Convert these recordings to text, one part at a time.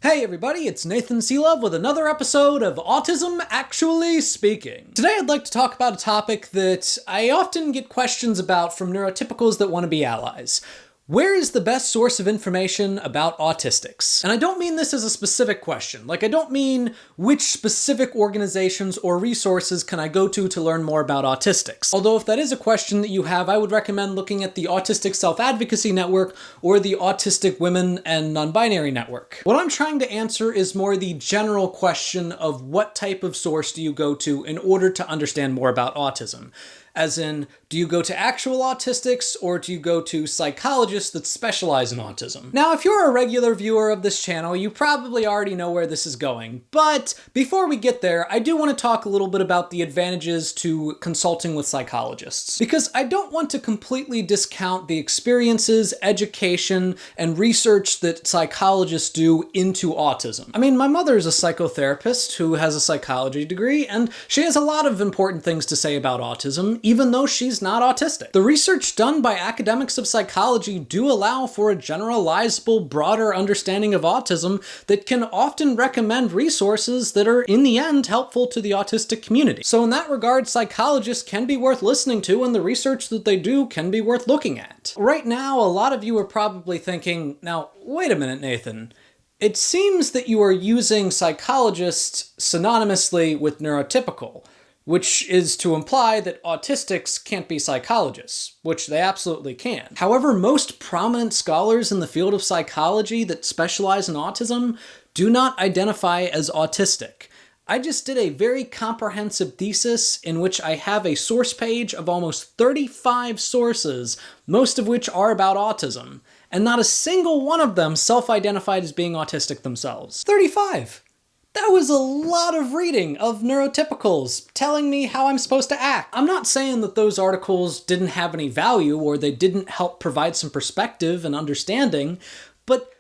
Hey everybody, it's Nathan Selove with another episode of Autism Actually Speaking. Today I'd like to talk about a topic that I often get questions about from neurotypicals that want to be allies. Where is the best source of information about autistics? And I don't mean this as a specific question. I don't mean which specific organizations or resources can I go to learn more about autistics. Although if that is a question that you have, I would recommend looking at the Autistic Self-Advocacy Network or the Autistic Women and Non-Binary Network. What I'm trying to answer is more the general question of what type of source do you go to in order to understand more about autism. As in, do you go to actual autistics or do you go to psychologists that specialize in autism? Now, if you're a regular viewer of this channel, you probably already know where this is going. But before we get there, I do want to talk a little bit about the advantages to consulting with psychologists. Because I don't want to completely discount the experiences, education, and research that psychologists do into autism. I mean, my mother is a psychotherapist who has a psychology degree, and she has a lot of important things to say about autism, even though she's not autistic. The research done by academics of psychology do allow for a generalizable, broader understanding of autism that can often recommend resources that are, in the end, helpful to the autistic community. So in that regard, psychologists can be worth listening to, and the research that they do can be worth looking at. Right now, a lot of you are probably thinking, now, wait a minute, Nathan. It seems that you are using psychologists synonymously with neurotypical, which is to imply that autistics can't be psychologists, which they absolutely can. However, most prominent scholars in the field of psychology that specialize in autism do not identify as autistic. I just did a very comprehensive thesis in which I have a source page of almost 35 sources, most of which are about autism, and not a single one of them self-identified as being autistic themselves. 35! That was a lot of reading of neurotypicals telling me how I'm supposed to act. I'm not saying that those articles didn't have any value or they didn't help provide some perspective and understanding, but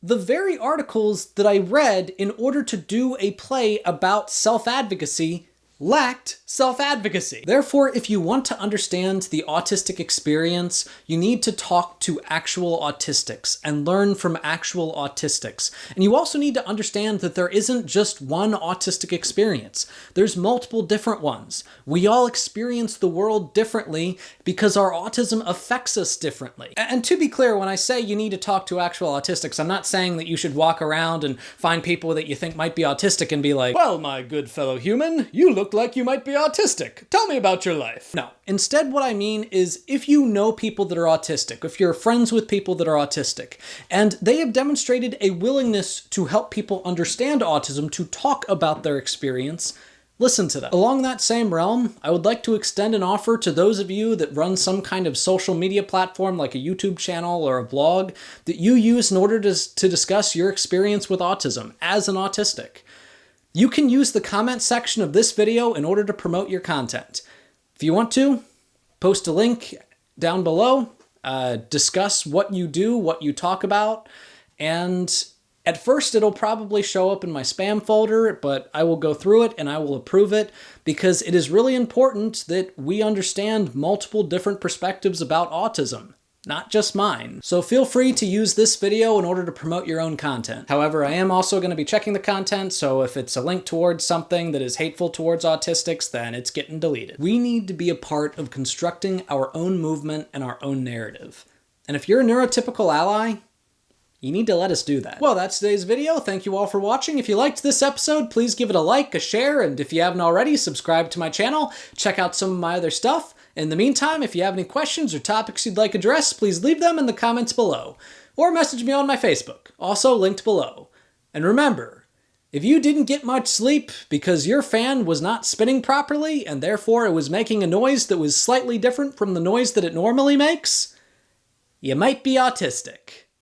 the very articles that I read in order to do a play about self-advocacy lacked self-advocacy. Therefore, if you want to understand the autistic experience, you need to talk to actual autistics and learn from actual autistics. And you also need to understand that there isn't just one autistic experience. There's multiple different ones. We all experience the world differently because our autism affects us differently. And to be clear, when I say you need to talk to actual autistics, I'm not saying that you should walk around and find people that you think might be autistic and be like, well, my good fellow human, you look like you might be autistic. Tell me about your life. No. Instead, what I mean is if you know people that are autistic, if you're friends with people that are autistic, and they have demonstrated a willingness to help people understand autism, to talk about their experience, listen to them. Along that same realm, I would like to extend an offer to those of you that run some kind of social media platform like a YouTube channel or a blog that you use in order to discuss your experience with autism as an autistic. You can use the comment section of this video in order to promote your content. If you want to, post a link down below, discuss what you do, what you talk about, and at first it'll probably show up in my spam folder, but I will go through it and I will approve it because it is really important that we understand multiple different perspectives about autism. Not just mine. So feel free to use this video in order to promote your own content. However, I am also going to be checking the content, so if it's a link towards something that is hateful towards autistics, then it's getting deleted. We need to be a part of constructing our own movement and our own narrative. And if you're a neurotypical ally, you need to let us do that. Well, that's today's video. Thank you all for watching. If you liked this episode, please give it a like, a share, and if you haven't already, subscribe to my channel. Check out some of my other stuff. In the meantime, if you have any questions or topics you'd like addressed, please leave them in the comments below, or message me on my Facebook, also linked below. And remember, if you didn't get much sleep because your fan was not spinning properly and therefore it was making a noise that was slightly different from the noise that it normally makes, you might be autistic.